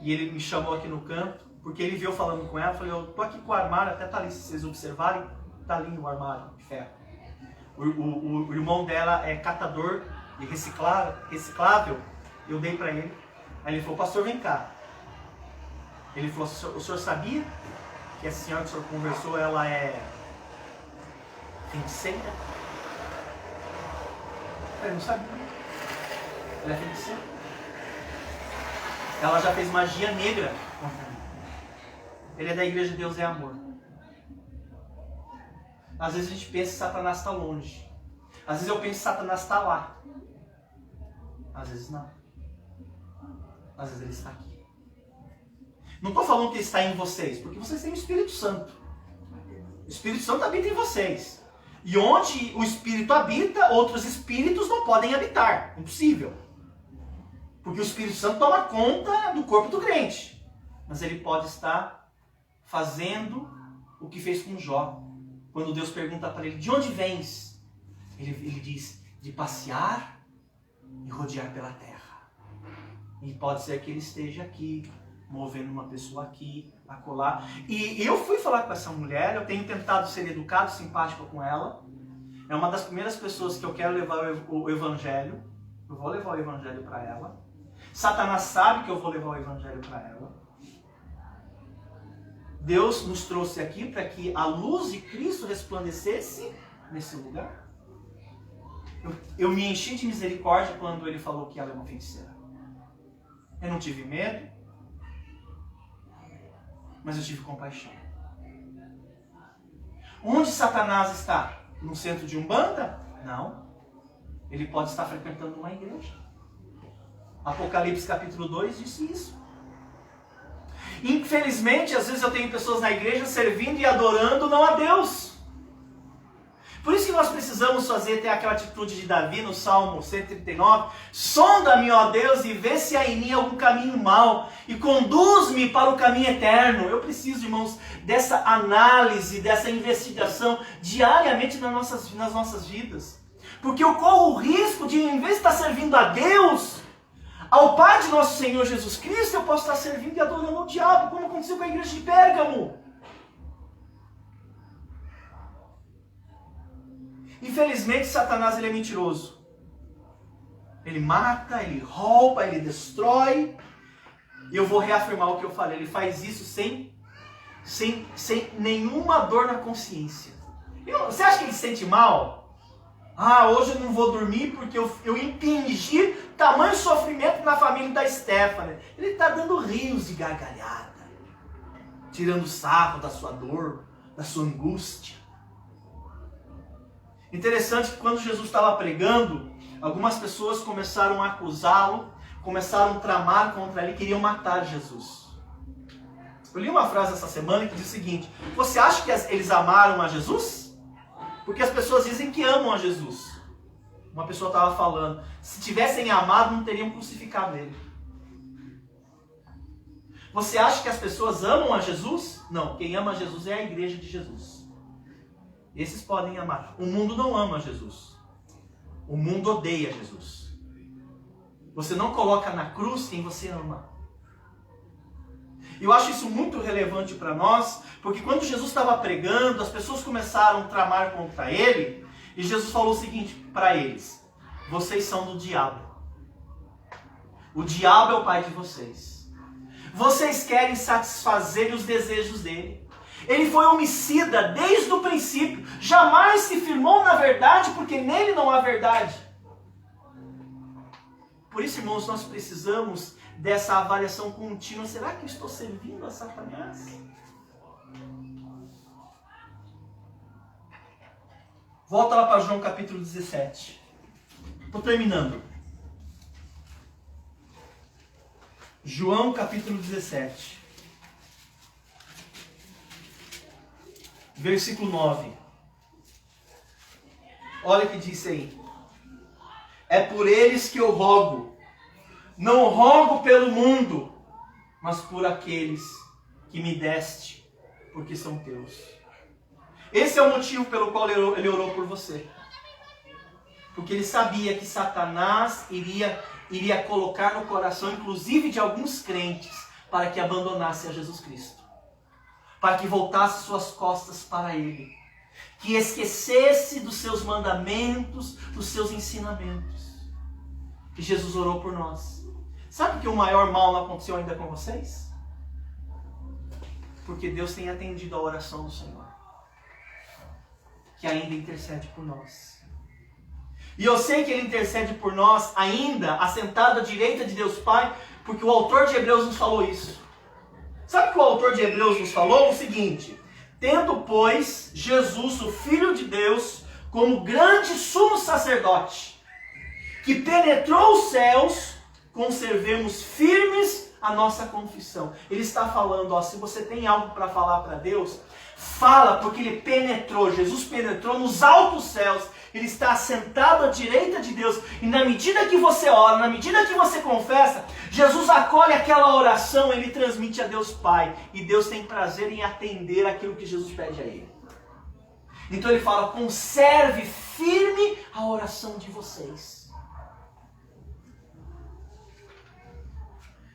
E ele me chamou aqui no canto, porque ele viu falando com ela, eu falei, eu tô aqui com o armário, até tá ali, se vocês observarem, tá ali o armário de ferro. O irmão dela é catador de reciclável, eu dei para ele. Aí ele falou, pastor, vem cá. Ele falou, o senhor sabia que essa senhora que o senhor conversou, ela é feiticeira? Eu não sabia. Ela é feiticeira. Ela já fez magia negra contra mim. Ele é da igreja Deus é Amor. Às vezes a gente pensa que Satanás está longe. Às vezes eu penso que Satanás está lá. Às vezes não. Às vezes ele está aqui. Não estou falando que ele está em vocês, porque vocês têm o Espírito Santo. O Espírito Santo habita em vocês. E onde o Espírito habita, outros espíritos não podem habitar. Impossível. Porque o Espírito Santo toma conta do corpo do crente. Mas ele pode estar fazendo o que fez com Jó. Quando Deus pergunta para ele, de onde vens? Ele diz, de passear e rodear pela terra. E pode ser que ele esteja aqui, movendo uma pessoa aqui, acolá. E eu fui falar com essa mulher, eu tenho tentado ser educado, simpático com ela. É uma das primeiras pessoas que eu quero levar o evangelho. Eu vou levar o evangelho para ela. Satanás sabe que eu vou levar o evangelho para ela. Deus nos trouxe aqui para que a luz de Cristo resplandecesse nesse lugar. Eu me enchi de misericórdia quando ele falou que ela é uma feiticeira. Eu não tive medo, mas eu tive compaixão. Onde Satanás está? No centro de Umbanda? Não. Ele pode estar frequentando uma igreja. Apocalipse capítulo 2 disse isso. Infelizmente, às vezes eu tenho pessoas na igreja servindo e adorando não a Deus. Por isso que nós precisamos ter aquela atitude de Davi no Salmo 139. Sonda-me, ó Deus, e vê se há em mim algum caminho mau e conduz-me para o caminho eterno. Eu preciso, irmãos, dessa análise, dessa investigação diariamente nas nossas vidas. Porque eu corro o risco de, em vez de estar servindo a Deus, ao Pai de nosso Senhor Jesus Cristo, eu posso estar servindo e adorando ao diabo, como aconteceu com a igreja de Pérgamo. Infelizmente, Satanás ele é mentiroso. Ele mata, ele rouba, ele destrói. E eu vou reafirmar o que eu falei. Ele faz isso sem nenhuma dor na consciência. Você acha que ele se sente mal? Ah, hoje eu não vou dormir porque eu impingi tamanho sofrimento na família da Stephanie. Ele está dando rios de gargalhada. Tirando sarro da sua dor, da sua angústia. Interessante que quando Jesus estava pregando, algumas pessoas começaram a acusá-lo, começaram a tramar contra ele, queriam matar Jesus. Eu li uma frase essa semana que diz o seguinte: você acha que eles amaram a Jesus? Porque as pessoas dizem que amam a Jesus. Uma pessoa estava falando, se tivessem amado, não teriam crucificado ele. Você acha que as pessoas amam a Jesus? Não, quem ama a Jesus é a igreja de Jesus. Esses podem amar. O mundo não ama Jesus. O mundo odeia Jesus. Você não coloca na cruz quem você ama. Eu acho isso muito relevante para nós, porque quando Jesus estava pregando, as pessoas começaram a tramar contra ele, e Jesus falou o seguinte para eles: vocês são do diabo. O diabo é o pai de vocês. Vocês querem satisfazer os desejos dele. Ele foi homicida desde o princípio. Jamais se firmou na verdade, porque nele não há verdade. Por isso, irmãos, nós precisamos dessa avaliação contínua. Será que eu estou servindo a Satanás? Volta lá para João capítulo 17. Estou terminando. João capítulo 17. Versículo 9. Olha o que diz aí. É por eles que eu rogo. Não rogo pelo mundo, mas por aqueles que me deste, porque são teus. Esse é o motivo pelo qual ele orou por você. Porque ele sabia que Satanás iria colocar no coração, inclusive de alguns crentes, para que abandonasse a Jesus Cristo. Para que voltasse suas costas para ele. Que esquecesse dos seus mandamentos, dos seus ensinamentos. E Jesus orou por nós. Sabe que o maior mal não aconteceu ainda com vocês? Porque Deus tem atendido a oração do Senhor. Que ainda intercede por nós. E eu sei que Ele intercede por nós ainda, assentado à direita de Deus Pai, Porque o autor de Hebreus nos falou isso. Sabe o que o autor de Hebreus nos falou? O seguinte: tendo, pois, Jesus, o Filho de Deus, como grande sumo sacerdote, que penetrou os céus, conservemos firmes a nossa confissão. Ele está falando, ó, se você tem algo para falar para Deus, fala, porque ele penetrou, Jesus penetrou nos altos céus, ele está assentado à direita de Deus, e na medida que você ora, na medida que você confessa, Jesus acolhe aquela oração, ele transmite a Deus Pai, e Deus tem prazer em atender aquilo que Jesus pede a ele. Então ele fala, conserve firme a oração de vocês.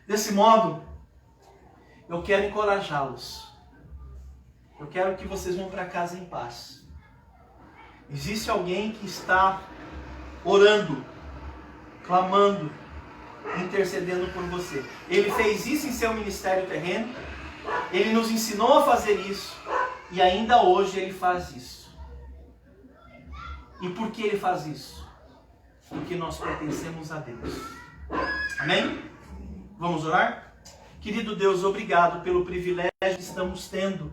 Desse modo, eu quero encorajá-los. Eu quero que vocês vão para casa em paz. Existe alguém que está orando, clamando, intercedendo por você. Ele fez isso em seu ministério terreno. Ele nos ensinou a fazer isso. E ainda hoje ele faz isso. E por que ele faz isso? Porque nós pertencemos a Deus. Amém? Vamos orar? Querido Deus, obrigado pelo privilégio que estamos tendo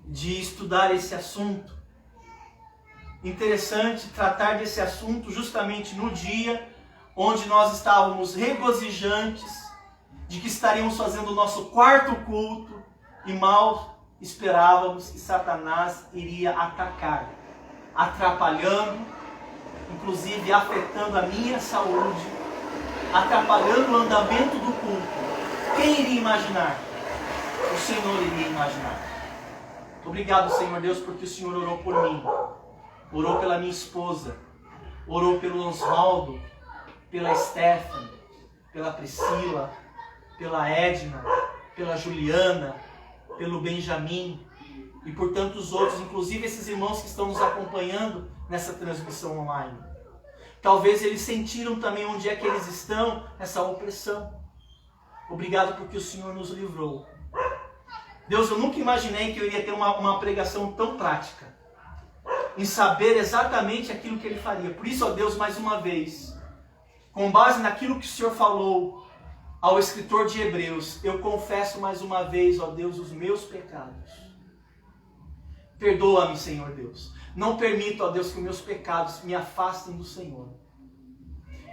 de estudar esse assunto. Interessante tratar desse assunto justamente no dia onde nós estávamos regozijantes de que estaríamos fazendo o nosso quarto culto e mal esperávamos que Satanás iria atacar, atrapalhando, inclusive afetando a minha saúde, atrapalhando o andamento do culto. Quem iria imaginar? O Senhor iria imaginar. Obrigado, Senhor Deus, porque o Senhor orou por mim, orou pela minha esposa, orou pelo Osvaldo, pela Stephanie, pela Priscila, pela Edna, pela Juliana, pelo Benjamin e por tantos outros, inclusive esses irmãos que estão nos acompanhando nessa transmissão online. Talvez eles sentiram também onde é que eles estão, essa opressão. Obrigado porque o Senhor nos livrou. Deus, eu nunca imaginei que eu iria ter uma pregação tão prática, em saber exatamente aquilo que Ele faria. Por isso, ó Deus, mais uma vez, com base naquilo que o Senhor falou ao escritor de Hebreus, eu confesso mais uma vez, ó Deus, os meus pecados. Perdoa-me, Senhor Deus. Não permita, ó Deus, que os meus pecados me afastem do Senhor.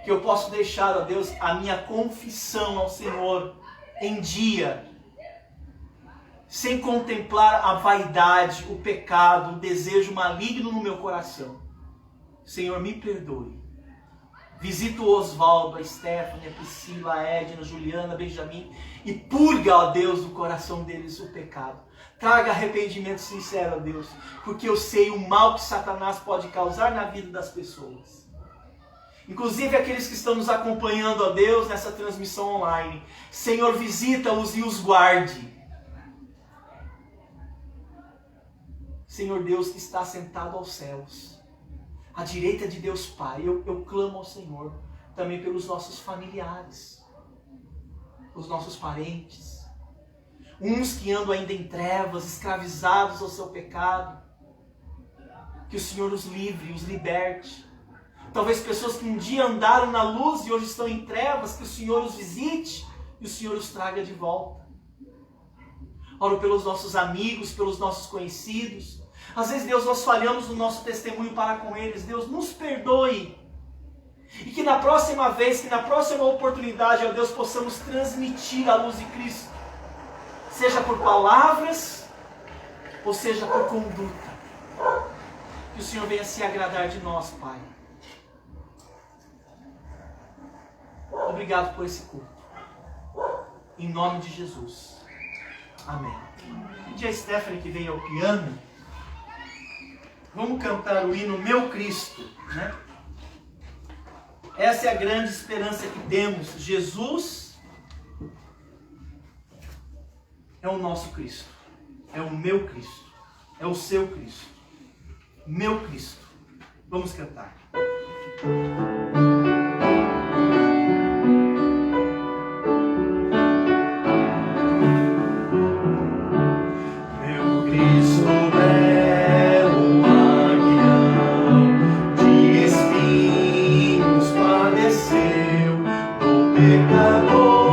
Que eu possa deixar, ó Deus, a minha confissão ao Senhor em dia, sem contemplar a vaidade, o pecado, o desejo maligno no meu coração. Senhor, me perdoe. Visita o Osvaldo, a Stephanie, a Priscila, a Edna, a Juliana, a Benjamin e purga, ó Deus, do coração deles o pecado. Traga arrependimento sincero, ó Deus, porque eu sei o mal que Satanás pode causar na vida das pessoas. Inclusive aqueles que estão nos acompanhando, ó Deus, nessa transmissão online. Senhor, visita-os e os guarde. Senhor Deus que está sentado aos céus, à direita de Deus Pai, eu clamo ao Senhor também pelos nossos familiares, os nossos parentes, uns que andam ainda em trevas, escravizados ao seu pecado, que o Senhor os livre, os liberte. Talvez pessoas que um dia andaram na luz e hoje estão em trevas, que o Senhor os visite e o Senhor os traga de volta. Oro pelos nossos amigos, pelos nossos conhecidos. Às vezes, Deus, nós falhamos no nosso testemunho para com eles. Deus, nos perdoe. E que na próxima vez, que na próxima oportunidade, ó Deus, possamos transmitir a luz de Cristo. Seja por palavras, ou seja por conduta. Que o Senhor venha se agradar de nós, Pai. Obrigado por esse culto. Em nome de Jesus. Amém. Pedir a Stephanie que venha ao piano. Vamos cantar o hino Meu Cristo, né? Essa é a grande esperança que temos. Jesus é o nosso Cristo. É o meu Cristo. É o seu Cristo. Meu Cristo. Vamos cantar. Pecador.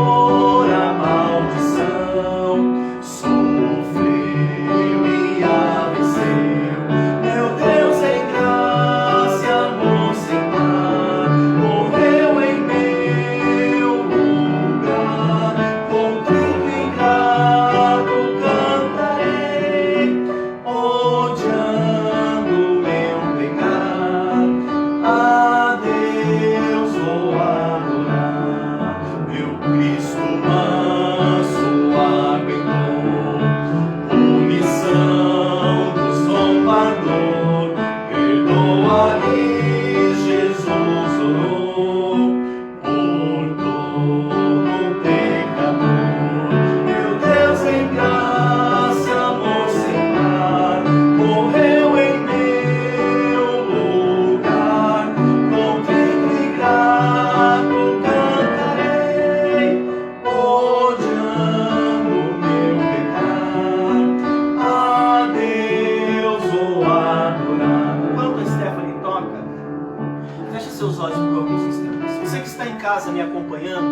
seus olhos por alguns instantes. Você que está em casa me acompanhando,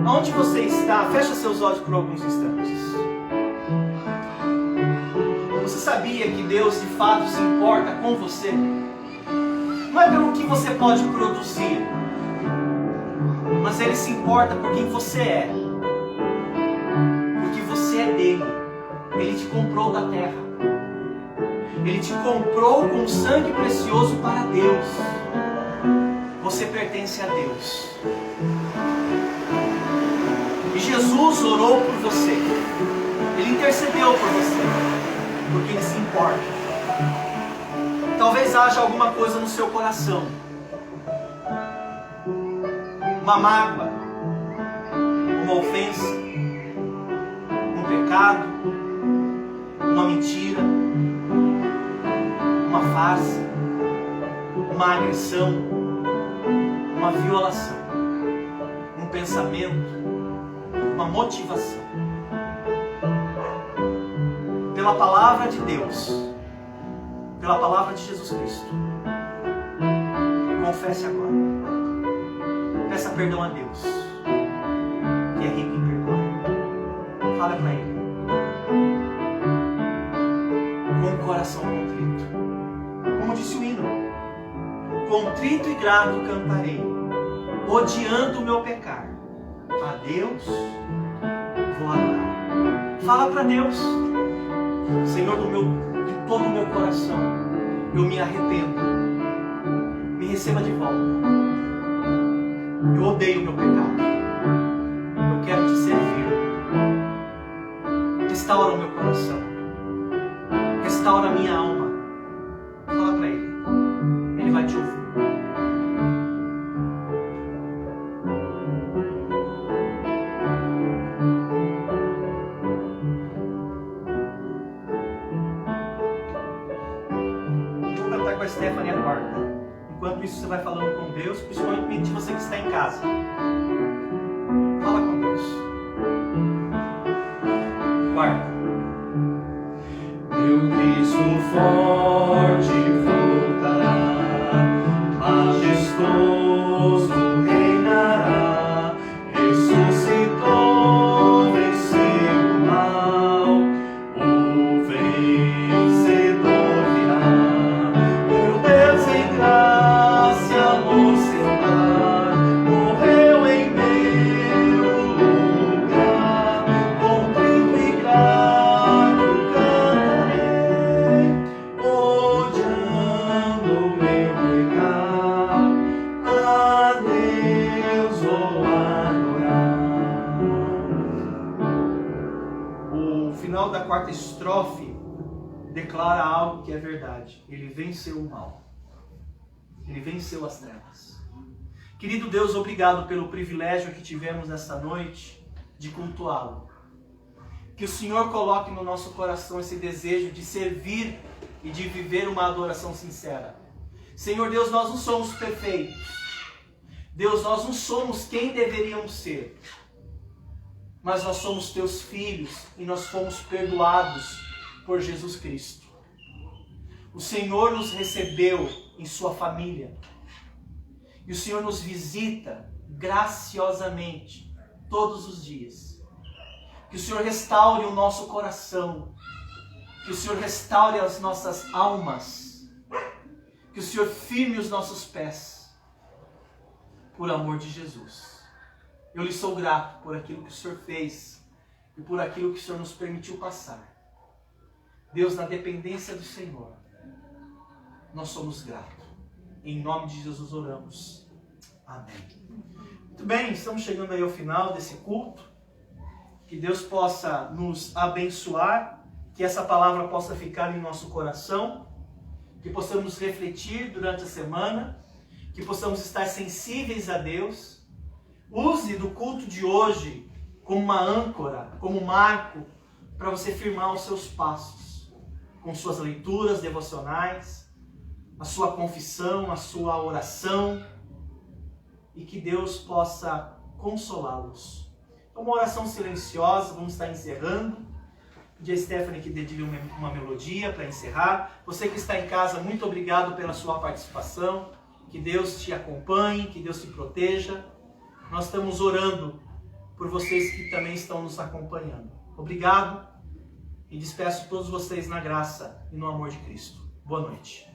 aonde você está, fecha seus olhos por alguns instantes. Você sabia que Deus de fato se importa com você? Não é pelo que você pode produzir, mas Ele se importa por quem você é. Porque você é dele. Ele te comprou da terra. Ele te comprou com sangue precioso para Deus. Você pertence a Deus. E Jesus orou por você. Ele intercedeu por você. Porque Ele se importa. Talvez haja alguma coisa no seu coração. Uma mágoa. Uma ofensa. Um pecado. Uma mentira. Uma farsa. Uma agressão. Uma violação. Um pensamento. Uma motivação. Pela palavra de Deus, pela palavra de Jesus Cristo, confesse agora. Peça perdão a Deus, que é rico em perdoar. Fala para Ele. Com o coração contrito. Como disse o hino, contrito e grato cantarei, odiando o meu pecar. A Deus vou adorar. Fala para Deus. Senhor, de todo o meu coração, eu me arrependo. Me receba de volta. Eu odeio o meu pecado. Eu quero te servir. Restaura o meu coração. Restaura a minha alma. Fala para Ele. Ele vai te ouvir. A Stephanie aguarda. Enquanto isso você vai falando com Deus, principalmente você que está em casa. Fala com Deus. Guarda. Meu Cristo forte voltará, majestoso reinará, ressuscitou, venceu o mal, o vencedor virá. Da quarta estrofe declara algo que é verdade. Ele venceu o mal. Ele venceu as trevas. Querido Deus, obrigado pelo privilégio que tivemos nesta noite de cultuá-lo. Que o Senhor coloque no nosso coração esse desejo de servir e de viver uma adoração sincera. Senhor Deus, nós não somos perfeitos. Deus, nós não somos quem deveríamos ser. Mas nós somos teus filhos e nós fomos perdoados por Jesus Cristo. O Senhor nos recebeu em sua família. E o Senhor nos visita graciosamente todos os dias. Que o Senhor restaure o nosso coração. Que o Senhor restaure as nossas almas. Que o Senhor firme os nossos pés. Por amor de Jesus. Eu lhe sou grato por aquilo que o Senhor fez e por aquilo que o Senhor nos permitiu passar. Deus, na dependência do Senhor, nós somos gratos. Em nome de Jesus oramos. Amém. Muito bem, estamos chegando aí ao final desse culto. Que Deus possa nos abençoar, que essa palavra possa ficar em nosso coração, que possamos refletir durante a semana, que possamos estar sensíveis a Deus. Use do culto de hoje como uma âncora, como um marco, para você firmar os seus passos, com suas leituras devocionais, a sua confissão, a sua oração, e que Deus possa consolá-los. Então, uma oração silenciosa, vamos estar encerrando. Pedir a Stephanie que dedique uma melodia para encerrar. Você que está em casa, muito obrigado pela sua participação. Que Deus te acompanhe, que Deus te proteja. Nós estamos orando por vocês que também estão nos acompanhando. Obrigado e despeço todos vocês na graça e no amor de Cristo. Boa noite.